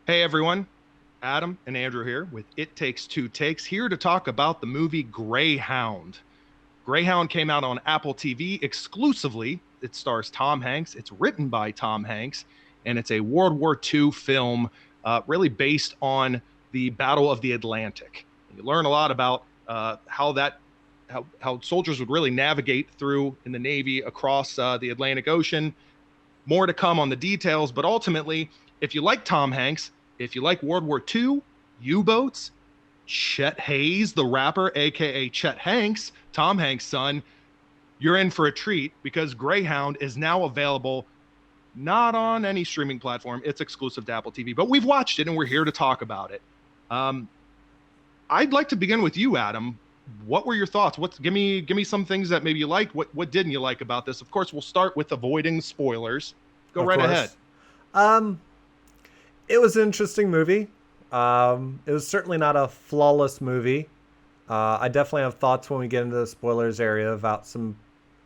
Hey everyone, Adam and Andrew here with It Takes Two Takes, here to talk about the movie Greyhound. Greyhound came out on Apple TV exclusively. It stars Tom Hanks, it's written by Tom Hanks, and it's a World War II film really based on the Battle of the Atlantic. You learn a lot about how soldiers would really navigate through in the Navy across the Atlantic Ocean. More to come on the details, but ultimately, if you like Tom Hanks, if you like World War II, U-boats, Chet Hayes, the rapper, aka Chet Hanks, Tom Hanks' son, you're in for a treat because Greyhound is now available not on any streaming platform. It's exclusive to Apple TV, but we've watched it and we're here to talk about it. Um, I'd like to begin with you, Adam. What were your thoughts? Give me some things that maybe you liked. What didn't you like about this? Of course, we'll start with avoiding spoilers. Go Of right ahead. course. Um, it was an interesting movie. It was certainly not a flawless movie. I definitely have thoughts when we get into the spoilers area about some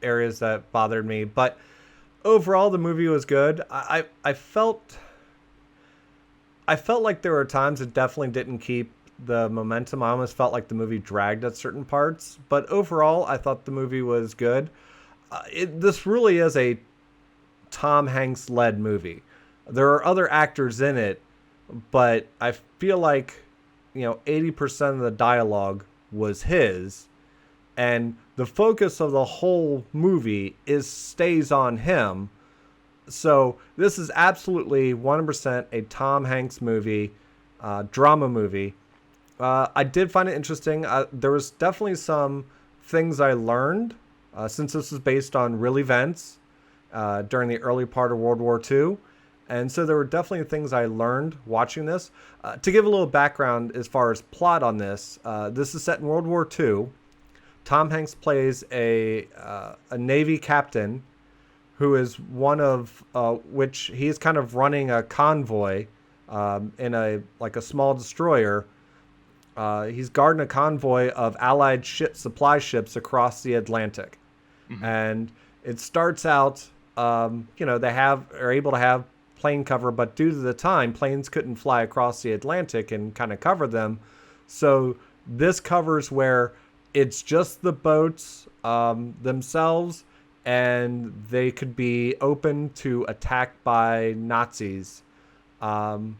areas that bothered me, but overall the movie was good. I felt like there were times it definitely didn't keep the momentum. I almost felt like the movie dragged at certain parts, but overall I thought the movie was good. This really is a Tom Hanks led movie. There are other actors in it, but I feel like 80% of the dialogue was his, and the focus of the whole movie is stays on him. So this is absolutely 100% a Tom Hanks movie, drama movie. I did find it interesting. There was definitely some things I learned since this is based on real events during the early part of World War II. And so there were definitely things I learned watching this. To give a little background as far as plot on this, this is set in World War II. Tom Hanks plays a Navy captain who is one of which he's kind of running a convoy in a small destroyer. He's guarding a convoy of Allied supply ships across the Atlantic, Mhm. and it starts out. They are able to have plane cover, but due to the time, planes couldn't fly across the Atlantic and kind of cover them. So this covers where it's just the boats themselves, and they could be open to attack by Nazis. Um,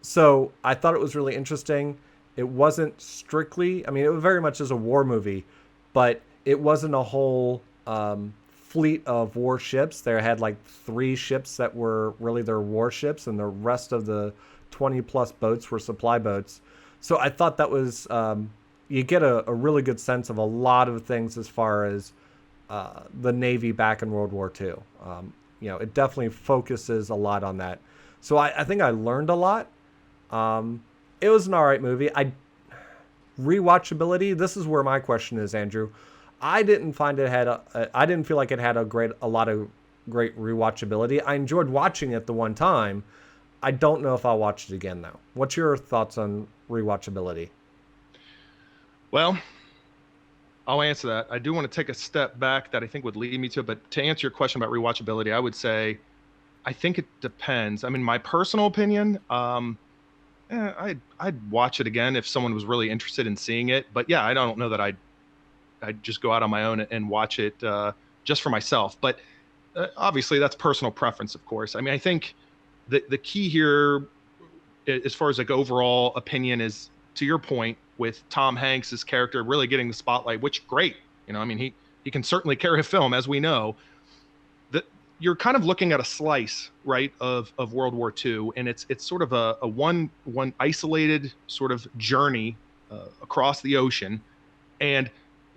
so I thought it was really interesting. It wasn't strictly, I mean, it was very much as a war movie, but it wasn't a whole fleet of warships. They had like three ships that were really their warships, and the rest of the 20 plus boats were supply boats. So I thought that was, you get a really good sense of a lot of things as far as the Navy back in World War II. It definitely focuses a lot on that. So I think I learned a lot. It was an all right movie. Rewatchability. This is where my question is, Andrew. I didn't find it had. I didn't feel like it had a lot of great rewatchability. I enjoyed watching it the one time. I don't know if I'll watch it again though. What's your thoughts on rewatchability? Well, I'll answer that. I do want to take a step back that I think would lead me to it, but to answer your question about rewatchability, I would say I think it depends. I mean, my personal opinion, I'd watch it again if someone was really interested in seeing it. But yeah, I don't know that I'd just go out on my own and watch it just for myself. But obviously, that's personal preference, of course. I mean, I think the key here, as far as like overall opinion, is to your point with Tom Hanks's character really getting the spotlight, which great. I mean, he can certainly carry a film, as we know. That you're kind of looking at a slice, right, of World War II, and it's sort of a one isolated sort of journey across the ocean, and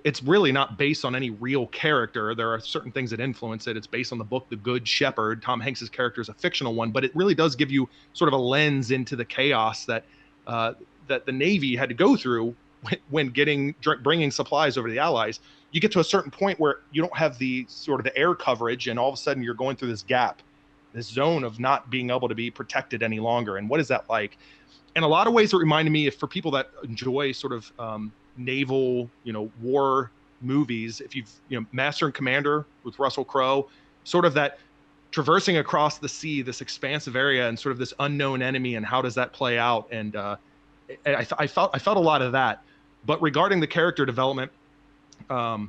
it's really not based on any real character. There are certain things that influence it. It's based on the book The Good Sheperd. Tom Hanks's character is a fictional one, but it really does give you sort of a lens into the chaos uh, that the Navy had to go through when bringing supplies over to the Allies. You get to a certain point where you don't have the sort of the air coverage, and all of a sudden you're going through this gap, this zone of not being able to be protected any longer. And what is that like? In a lot of ways, it reminded me, if for people that enjoy sort of naval, war movies, if you've, Master and Commander with Russell Crowe, sort of that traversing across the sea, this expansive area, and sort of this unknown enemy, and how does that play out? And I felt a lot of that. But regarding the character development, or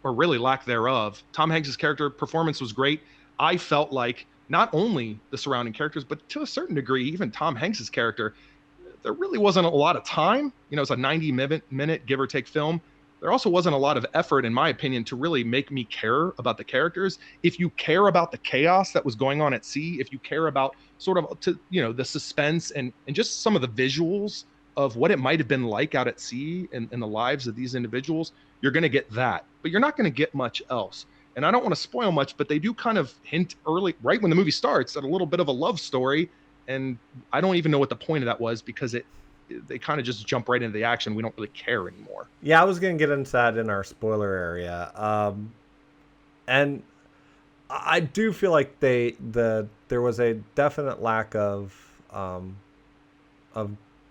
really lack thereof, Tom Hanks's character performance was great. I felt like not only the surrounding characters, but to a certain degree, even Tom Hanks's character, there really wasn't a lot of time. You know, it's a 90-minute give or take film. There also wasn't a lot of effort, in my opinion, to really make me care about the characters. If you care about the chaos that was going on at sea, if you care about sort of the suspense and just some of the visuals of what it might have been like out at sea and the lives of these individuals, you're going to get that. But you're not going to get much else. And I don't want to spoil much, but they do kind of hint early, right when the movie starts, at a little bit of a love story. And I don't even know what the point of that was, because they kind of just jump right into the action. We don't really care anymore. Yeah, I was going to get into that in our spoiler area. And I do feel like there was a definite lack of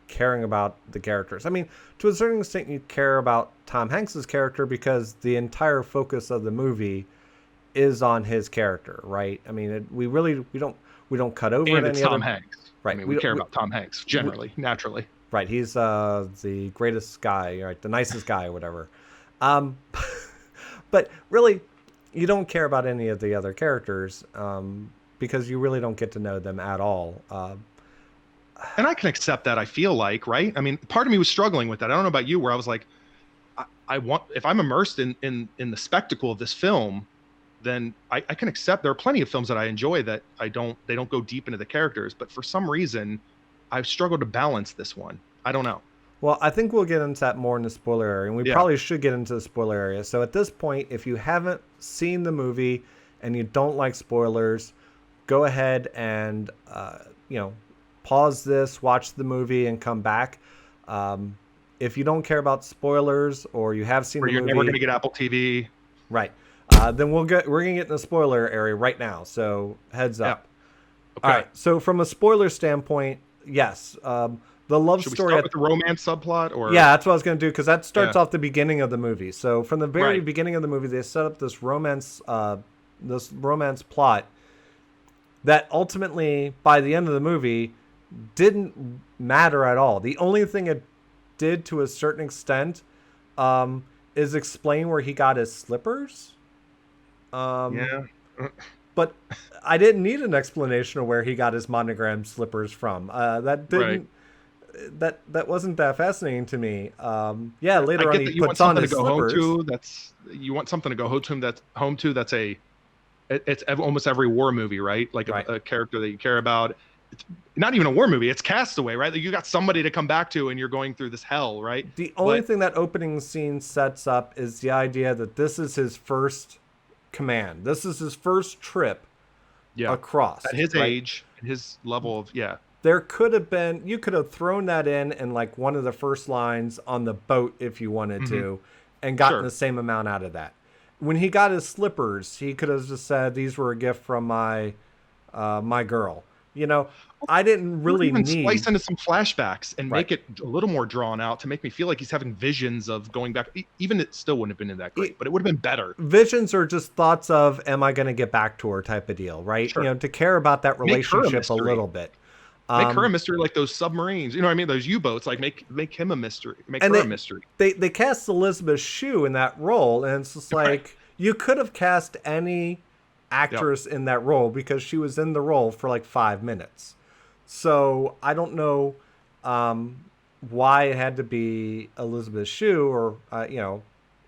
caring about the characters. I mean, to a certain extent, you care about Tom Hanks's character because the entire focus of the movie is on his character, right? I mean, we don't cut over and it. It's Tom Hanks, right? I mean, we care about Tom Hanks generally, naturally. Right, he's the greatest guy, right? The nicest guy, or whatever. But really, you don't care about any of the other characters because you really don't get to know them at all. And I can accept that, I feel like, right? I mean, part of me was struggling with that. I don't know about you, where I was like, I want, if I'm immersed in the spectacle of this film, then I can accept. There are plenty of films that I enjoy that they don't go deep into the characters, but for some reason, I've struggled to balance this one. I don't know. Well, I think we'll get into that more in the spoiler area, and we probably should get into the spoiler area. So at this point, if you haven't seen the movie and you don't like spoilers, go ahead and pause this, watch the movie, and come back. If you don't care about spoilers, or you have seen the movie, you're never going to get Apple TV, right? Then we're gonna get in the spoiler area right now. So heads up. Yeah. Okay. All right. So from a spoiler standpoint, yes, the love Should story. We start with the romance subplot, or that's what I was gonna do, because that starts off the beginning of the movie. So from the very beginning of the movie, they set up this romance plot that ultimately, by the end of the movie, didn't matter at all. The only thing it did, to a certain extent, is explain where he got his slippers. But I didn't need an explanation of where he got his monogram slippers from. That didn't. That wasn't that fascinating to me. Later on he puts on his slippers. You want something to go home to. It's almost every war movie, right? Like a character that you care about. It's not even a war movie. It's Castaway, right? Like, you got somebody to come back to, and you're going through this hell, right? The only thing that opening scene sets up is the idea that this is his first command. This is his first trip across. At his age, and his level of, There could have been, you could have thrown that in like one of the first lines on the boat if you wanted to, and gotten the same amount out of that. When he got his slippers, he could have just said, "These were a gift from my girl." I didn't really need splice into some flashbacks and make it a little more drawn out to make me feel like he's having visions of going back. Even it still wouldn't have been that great, but it would have been better. Visions are just thoughts of, am I going to get back to her type of deal, right? Sure. To care about that relationship a little bit. Make her a mystery, like those submarines. You know what I mean? Those U-boats. Like make him a mystery. Make her a mystery. They cast Elisabeth Shue in that role, and it's just like you could have cast any actress in that role, because she was in the role for like 5 minutes. So I don't know why it had to be Elisabeth Shue, or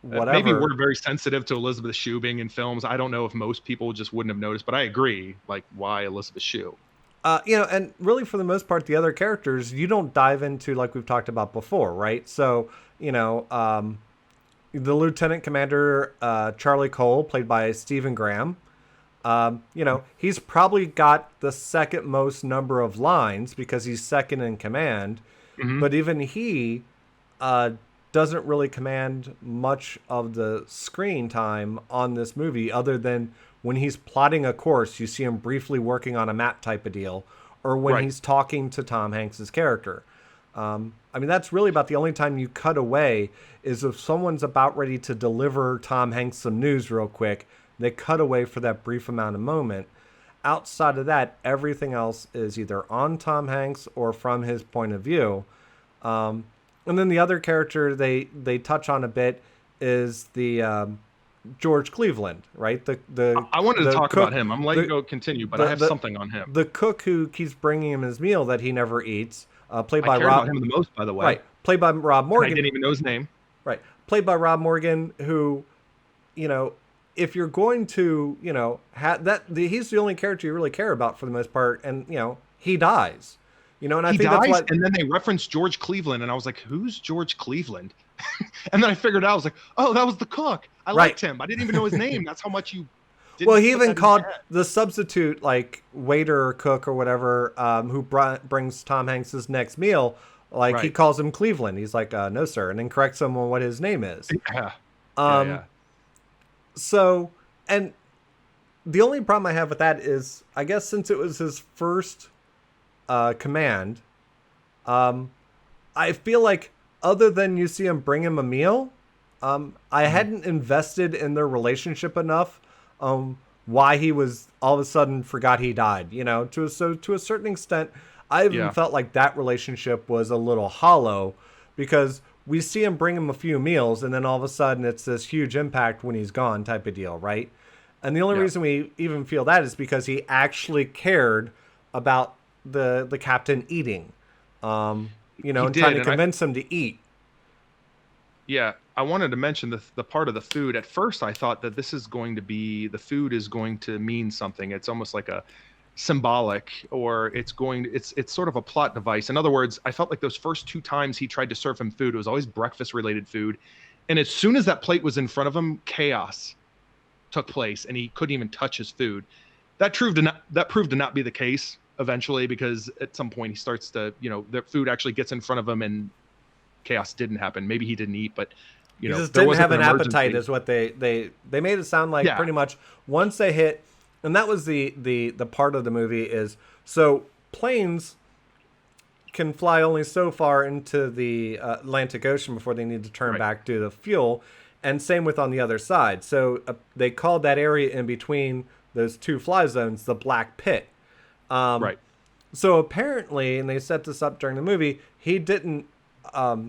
whatever. Maybe we're very sensitive to Elisabeth Shue being in films. I don't know if most people just wouldn't have noticed, but I agree. Like, why Elisabeth Shue? And really, for the most part, the other characters, you don't dive into, like we've talked about before, right? So, the Lieutenant Commander, Charlie Cole, played by Stephen Graham, he's probably got the second most number of lines because he's second in command, but even he doesn't really command much of the screen time on this movie, other than when he's plotting a course, you see him briefly working on a map type of deal, or when he's talking to Tom Hanks's character. That's really about the only time you cut away, is if someone's about ready to deliver Tom Hanks some news real quick, they cut away for that brief amount of moment. outside of that, everything else is either on Tom Hanks or from his point of view. Um, and then the other character they touch on a bit is the George Cleveland, right? I wanted to The talk about cook, him. I'm letting you go continue, but I have something on him. the cook who keeps bringing him his meal that he never eats, played I by cared about him the most, by the way. Right, played by Rob And I Morgan. didn't even know his name. Right, played by Rob Morgan, who, you know, if you're going to, he's the only character you really care about for the most part, and he dies, and I He think that's dies, what. and then they referenced George Cleveland, and I was like, "Who's George Cleveland?" And then I figured out, I was like, "Oh, that was the cook. I Right. liked him. I didn't even know his name. That's how much you." Didn't Well, he put even that in called your head. the substitute, like waiter or cook or whatever, who brings Tom Hanks's next meal. Like he Right. calls him Cleveland. He's like, "No, sir," and then corrects him on what his name is. Yeah, yeah, Um, yeah. so, and the only problem I have with that is, I guess since it was his first command, I feel like other than you see him bring him a meal, I hadn't invested in their relationship enough. Why he was all of a sudden forgot he died, to a certain extent, I even Yeah. felt like that relationship was a little hollow because we see him bring him a few meals and then all of a sudden it's this huge impact when he's gone type of deal, right? And the only Yeah. reason we even feel that is because he actually cared about the captain eating, and He trying did, to and I convince him to eat. Yeah, I wanted to mention the part of the food. At first, I thought that the food is going to mean something. It's almost like a symbolic, or it's sort of a plot device. In other words, I felt like those first two times he tried to serve him food, it was always breakfast related food. And as soon as that plate was in front of him, chaos took place, and he couldn't even touch his food. That proved to not be the case eventually, because at some point he starts to, the food actually gets in front of him, and chaos didn't happen. Maybe he didn't eat, but He just there didn't wasn't have an appetite, emergency. is what they made it sound like. Yeah. Pretty much once they hit, and that was the part of the movie is, so planes can fly only so far into the Atlantic Ocean before they need to turn Right. back to the fuel, and same with on the other side. So they called that area in between those two fly zones the Black Pit. Right. So apparently, and they set this up during the movie, he didn't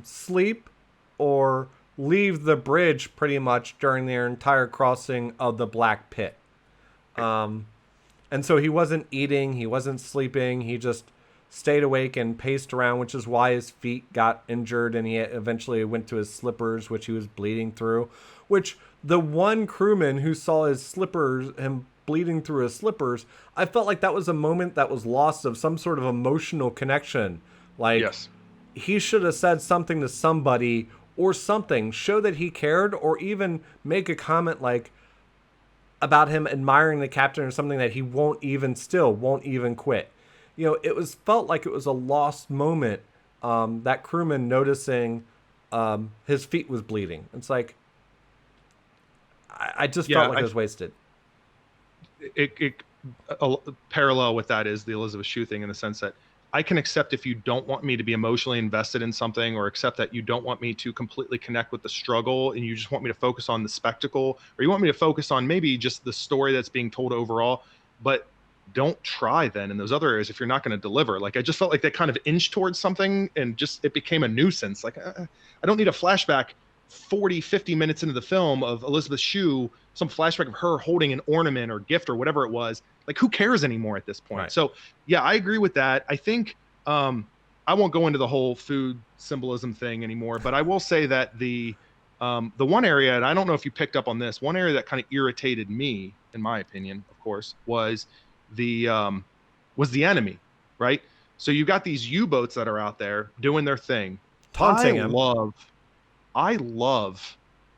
sleep or leave the bridge pretty much during their entire crossing of the Black Pit. And so he wasn't eating, he wasn't sleeping, he just stayed awake and paced around, which is why his feet got injured and he eventually went to his slippers, which he was bleeding through. Which the one crewman who saw his slippers, him bleeding through his slippers, I felt like that was a moment that was lost of some sort of emotional connection. Like, Yes. he should have said something to somebody or something, show that he cared, or even make a comment like about him admiring the captain or something, that he won't even quit. It was felt like it was a lost moment. That crewman noticing his feet was bleeding. It's like, I just Yeah, felt like it was wasted. A parallel with that is the Elisabeth Shue thing, in the sense that I can accept if you don't want me to be emotionally invested in something, or accept that you don't want me to completely connect with the struggle and you just want me to focus on the spectacle, or you want me to focus on maybe just the story that's being told overall, but don't try then in those other areas if you're not going to deliver. Like, I just felt like they kind of inched towards something and just it became a nuisance. Like, I don't need a flashback 40-50 minutes into the film of Elisabeth Shue, some flashback of her holding an ornament or gift or whatever it was. Like, who cares anymore at this point? Right. So yeah, I agree with that. I think I won't go into the whole food symbolism thing anymore, but I will say that the one area, and I don't know if you picked up on this, one area that kind of irritated me, in my opinion, of course, was the enemy, right? So you got these U-boats that are out there doing their thing. Taunting him. I love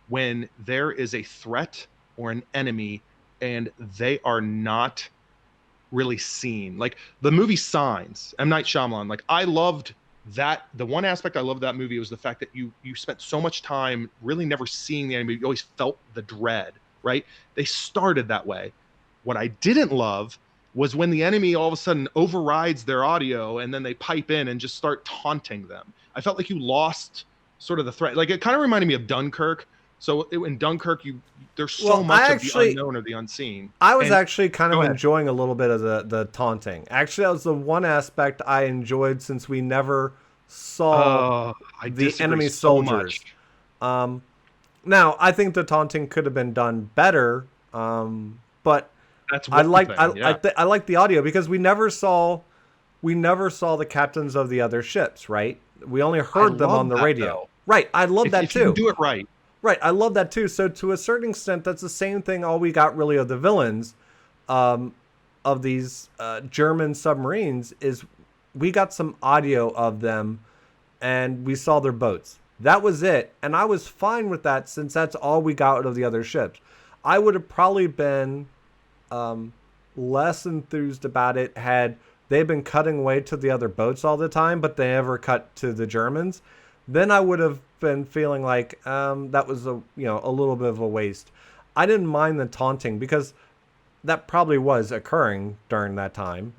when there is a threat or an enemy and they are not really seen. Like the movie Signs, M. Night Shyamalan. Like, I loved that. The one aspect I loved of that movie was the fact that you spent so much time really never seeing the enemy. You always felt the dread, right? They started that way. What I didn't love was when the enemy all of a sudden overrides their audio and then they pipe in and just start taunting them. I felt like you lost sort of the threat. Like, it kind of reminded me of Dunkirk, So in Dunkirk, there's so Well, I much of the actually unknown or the unseen. I was And actually kind go of ahead. enjoying a little bit of the taunting. Actually, that was the one aspect I enjoyed since we never saw I the disagree enemy so much. soldiers. Um, Now, I think the taunting could have been done better, but That's one thing. Yeah, I like the audio because we never saw the captains of the other ships, right? We only I heard them on love the that radio. though. Right, I love that If you can too. do it right, Right, I love that too. So to a certain extent, that's the same thing. All we got really of the villains, um, of these German submarines is we got some audio of them, and we saw their boats. That was it, and I was fine with that since that's all we got out of the other ships. I would have probably been um, less enthused about it had they been cutting away to the other boats all the time, but they never cut to the Germans. Then I would have been feeling like that was a little bit of a waste. I didn't mind the taunting because that probably was occurring during that time.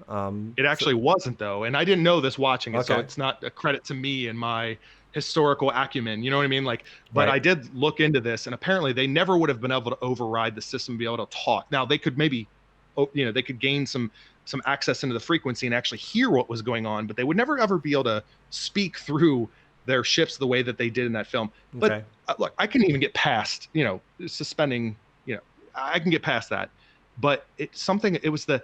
it actually wasn't though. And I didn't know this watching it, so Okay, it's not a credit to me and my historical acumen. You know what I mean? Like, but right, I did look into this, and apparently they never would have been able to override the system, and be able to talk. Now they could maybe, they could gain some access into the frequency and actually hear what was going on, but they would never ever be able to speak through their ships the way that they did in that film. But okay, look, I can even get past, suspending, I can get past that. But it's something, it was the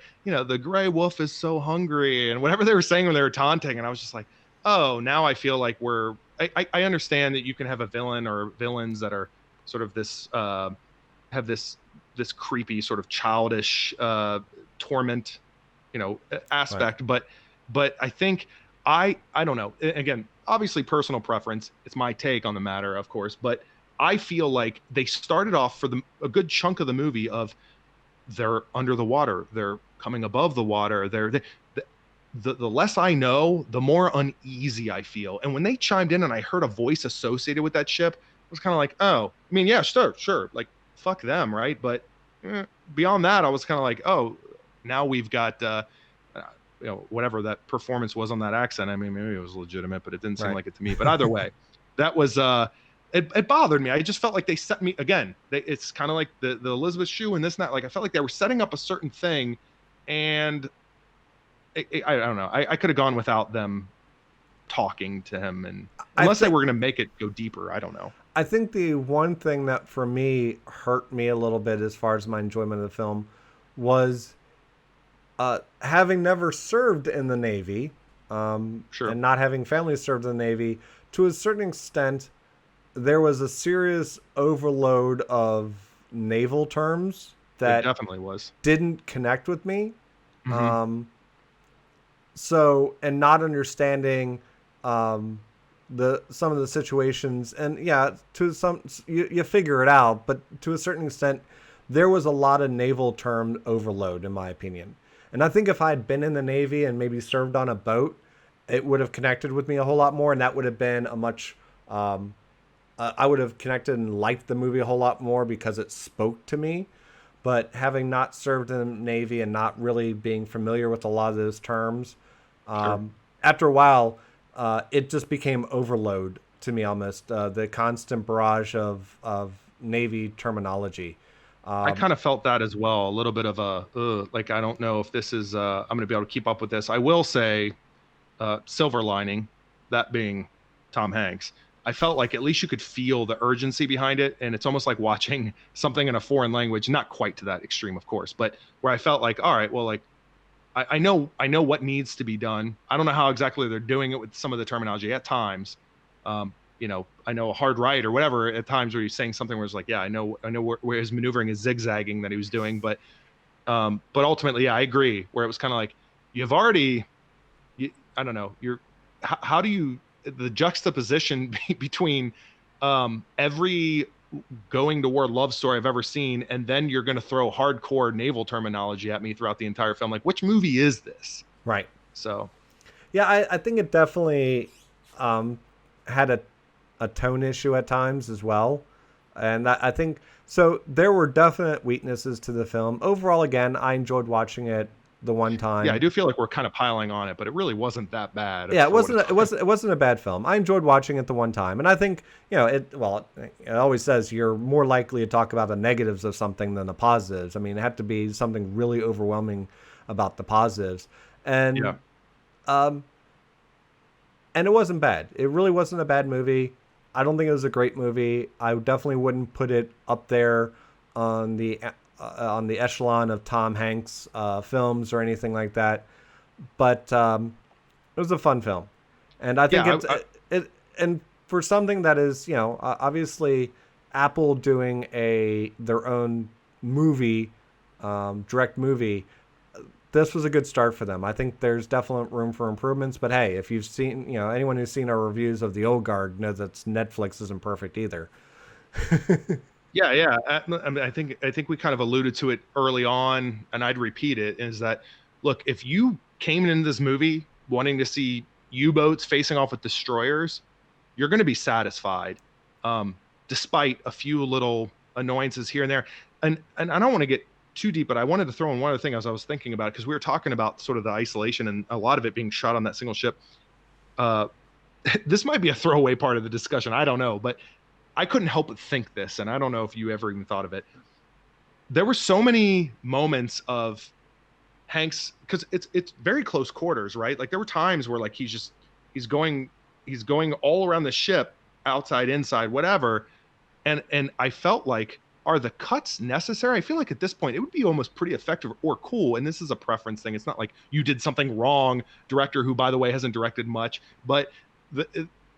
gray wolf is so hungry and whatever they were saying when they were taunting. And I was just like, oh, now I feel like I understand that you can have a villain or villains that are sort of have this creepy sort of childish torment, right, aspect. But I think I don't know. Again, obviously personal preference. It's my take on the matter, of course. But I feel like they started off for a good chunk of the movie of they're under the water, they're coming above the water, the less I know, the more uneasy I feel. And when they chimed in and I heard a voice associated with that ship, it was kind of like, oh, I mean, yeah, sure, like fuck them, right? But beyond that, I was kind of like, oh, now we've got whatever that performance was on that accent. I mean, maybe it was legitimate, but it didn't seem right. like it to me. But either way, that was it bothered me. I just felt like they set me again. It's kind of like the Elisabeth Shue and this and that. Like I felt like they were setting up a certain thing, and I don't know. I could have gone without them talking to him, and I unless they think were going to make it go deeper, I don't know. I think the one thing that for me hurt me a little bit as far as my enjoyment of the film was having never served in the Navy, Sure, and not having family served in the Navy. To a certain extent, there was a serious overload of naval terms it that definitely was. didn't connect with me. Hmm. Um, so, and not understanding um, the some of the situations, and yeah, to some you figure it out, but to a certain extent, there was a lot of naval term overload, in my opinion. And I think if I had been in the Navy and maybe served on a boat, it would have connected with me a whole lot more, and that would have been a much um, I would have connected and liked the movie a whole lot more because it spoke to me. But having not served in the Navy and not really being familiar with a lot of those terms, Sure. after a while, it just became overload to me almost. The constant barrage of Navy terminology. I Um, kind of felt that as well. A little bit of a like I don't know if this is I'm going to be able to keep up with this. I will say silver lining, that being Tom Hanks. I felt like at least you could feel the urgency behind it, and it's almost like watching something in a foreign language. Not quite to that extreme, of course, but where I felt like, all right, well, like I know what needs to be done. I don't know how exactly they're doing it with some of the terminology at times. I know a hard right or whatever at times where he's saying something where it's like, yeah, I know where his maneuvering is zigzagging that he was doing, but ultimately, yeah, I agree. Where it was kind of like you've already, I don't know, how do you the juxtaposition between every going to war love story I've ever seen, and then you're going to throw hardcore naval terminology at me throughout the entire film. Like, which movie is this? right. So, Yeah, I think it definitely um, had a tone issue at times as well. And I think so. There were definite weaknesses to the film. Overall, again, I enjoyed watching it the one Yeah, I time. do feel like we're kind of piling on it, but it really wasn't that bad Yeah, for what it's it wasn't a bad film. I enjoyed watching it the one time, and I think it always says you're more likely to talk about the negatives of something than the positives. I mean, it had to be something really overwhelming about the positives, yeah. and um, and it wasn't bad. It really wasn't a bad movie. I don't think it was a great movie. I definitely wouldn't put it up there on the echelon of Tom Hanks films or anything like that. But it was a fun film, and I think Yeah, it and for something that is obviously Apple doing their own movie, direct movie. This was a good start for them. I think there's definite room for improvements, but hey, if you've seen, anyone who's seen our reviews of the old guard knows that Netflix isn't perfect either. yeah, yeah. I mean, I think we kind of alluded to it early on, and I'd repeat it, is that look, if you came into this movie wanting to see U-boats facing off with destroyers, you're going to be satisfied, um, despite a few little annoyances here and there. And I don't want to get too deep, but I wanted to throw in one other thing as I was thinking about it, because we were talking about sort of the isolation and a lot of it being shot on that single ship. Uh, this might be a throwaway part of the discussion. I don't know, but I couldn't help but think this, and I don't know if you ever even thought of it. There were so many moments of Hanks, because it's very close quarters, right? Like there were times where like he's going he's going all around the ship, outside, inside, whatever, and I felt like, are the cuts necessary? I feel like at this point it would be almost pretty effective or cool. And this is a preference thing. It's not like you did something wrong, director who, by the way, hasn't directed much, but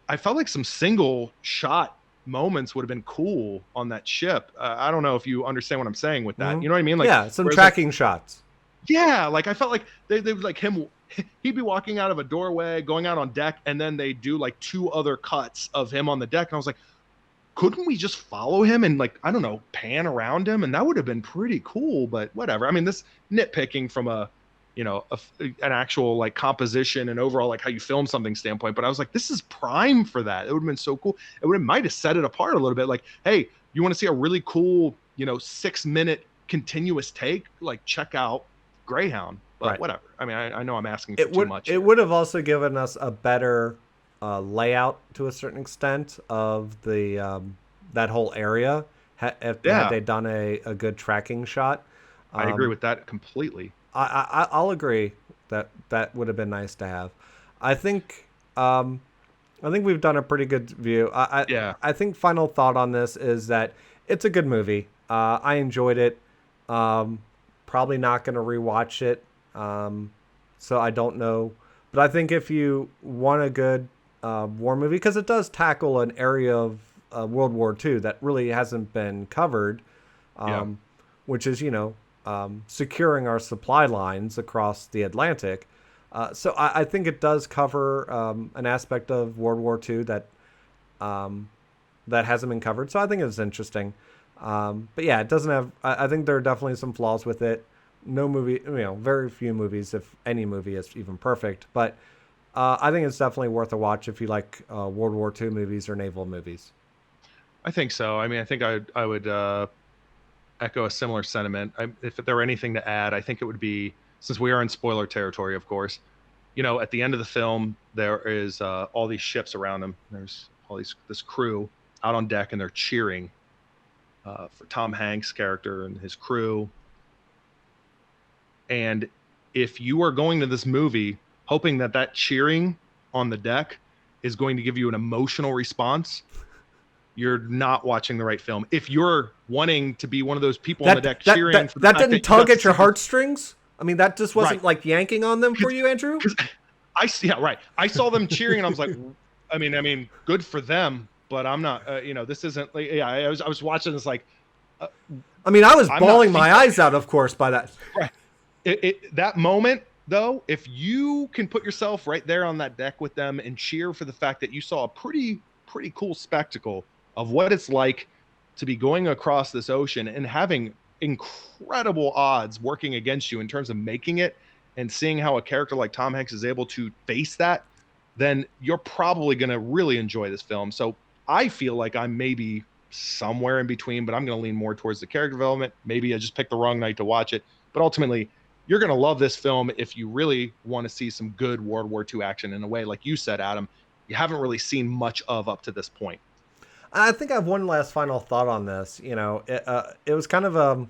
I felt like some single shot moments would have been cool on that ship. I don't know if you understand what I'm saying with that. Hmm. You know what I mean? Like, Yeah, some whereas like, tracking shots. yeah, like I felt like they would like him. He'd be walking out of a doorway, going out on deck, and then they do like two other cuts of him on the deck. And I was like, couldn't we just follow him and like, I don't know, pan around him? And that would have been pretty cool, but whatever. I mean, this nitpicking from an actual like composition and overall like how you film something standpoint. But I was like, this is prime for that. It would have been so cool. It would have might have set it apart a little bit. Like, hey, you want to see a really cool, 6-minute continuous take? Like, check out Greyhound. But Right. whatever. I mean, I know I'm asking for too much It here. would have also given us a better layout to a certain extent of the that whole area if had Yeah, they done a good tracking shot. I agree Um, with that completely. I'll agree that that would have been nice to have. I think um, I think we've done a pretty good view. Yeah. I think final thought on this is that it's a good movie. I enjoyed it. Um, Probably not going to rewatch it. So I don't know, but I think if you want a good war movie, because it does tackle an area of World War II that really hasn't been covered, Yeah. um, which is securing our supply lines across the Atlantic. So I think it does cover an aspect of World War II um, that hasn't been covered. So I think it's interesting. But yeah, it doesn't have. I think there are definitely some flaws with it. No movie, very few movies, if any movie, is even perfect. But I think it's definitely worth a watch if you like World War II movies or naval movies. I think so. I mean, I think I would echo a similar sentiment. If there were anything to add, I think it would be, since we are in spoiler territory, of course. At the end of the film, there is all these ships around them. There's this crew out on deck, and they're cheering for Tom Hanks' character and his crew. And if you are going to this movie hoping that cheering on the deck is going to give you an emotional response, you're not watching the right film. If you're wanting to be one of those people on the deck cheering for the that fact didn't that you tug got at your to- heartstrings. I mean, that just wasn't Right. like yanking on them for you, Andrew. Yeah, right. I saw them cheering and I was like, I mean, good for them, but I'm not. This isn't like. Yeah, I was watching this like. I mean, I was I'm bawling not my eyes out, of course, by that. Right. That moment though, if you can put yourself right there on that deck with them and cheer for the fact that you saw a pretty cool spectacle of what it's like to be going across this ocean and having incredible odds working against you in terms of making it, and seeing how a character like Tom Hanks is able to face that, then you're probably going to really enjoy this film. So I feel like I'm maybe somewhere in between, but I'm going to lean more towards the character development. Maybe I just picked the wrong night to watch it, but ultimately you're going to love this film if you really want to see some good World War II action in a way, like you said, Adam, you haven't really seen much of up to this point. I think I have one last final thought on this. You know, it was kind of a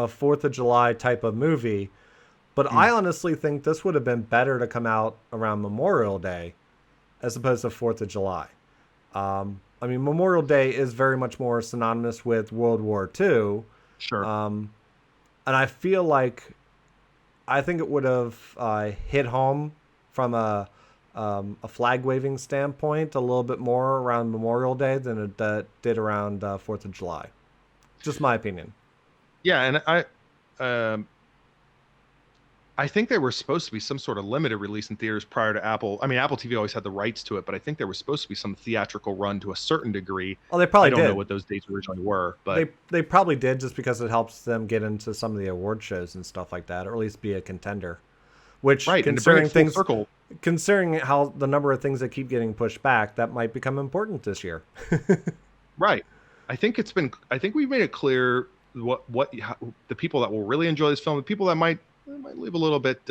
4th of July type of movie, but I honestly think this would have been better to come out around Memorial Day as opposed to 4th of July. I mean, Memorial Day is very much more synonymous with World War II. Sure. And I feel like I think it would have hit home from a flag waving standpoint a little bit more around Memorial Day than it did around 4th of July. Just my opinion. Yeah, and I think they were supposed to be some sort of limited release in theaters prior to Apple. I mean, Apple TV always had the rights to it, but I think there was supposed to be some theatrical run to a certain degree. Oh, they probably I don't did. know what those dates originally were, but they probably did, just because it helps them get into some of the award shows and stuff like that, or at least be a contender. Which, right, considering and to bring it full circle, considering how the number of things that keep getting pushed back, that might become important this year. right. I think we've made it clear how, the people that will really enjoy this film, the people that might leave a little bit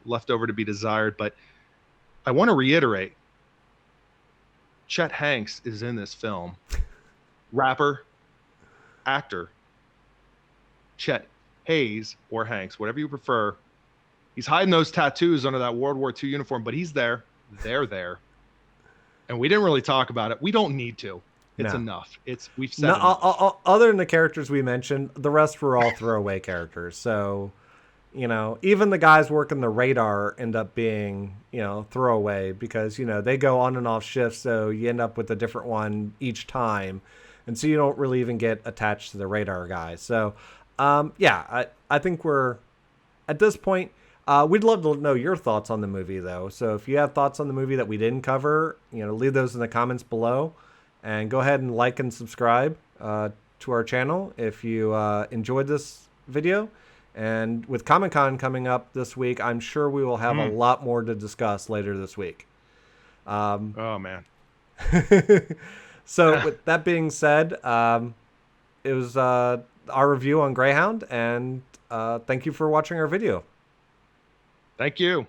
left over to be desired. But I want to reiterate, Chet Hanks is in this film. Rapper, actor, Chet Hayes or Hanks, whatever you prefer. He's hiding those tattoos under that World War II uniform, but he's there. They're there. And we didn't really talk about it. We don't need to. It's enough. We've said enough. Other than the characters we mentioned, the rest were all throwaway characters. So, you know, even the guys working the radar end up being, you know, throwaway because, you know, they go on and off shifts. So you end up with a different one each time. And so you don't really even get attached to the radar guys. So, I think we're at this point. We'd love to know your thoughts on the movie, though. So if you have thoughts on the movie that we didn't cover, you know, leave those in the comments below. And go ahead and like and subscribe to our channel if you enjoyed this video. And with Comic-Con coming up this week, I'm sure we will have a lot more to discuss later this week. Oh, man. So with that being said, it was our review on Greyhound. And thank you for watching our video. Thank you.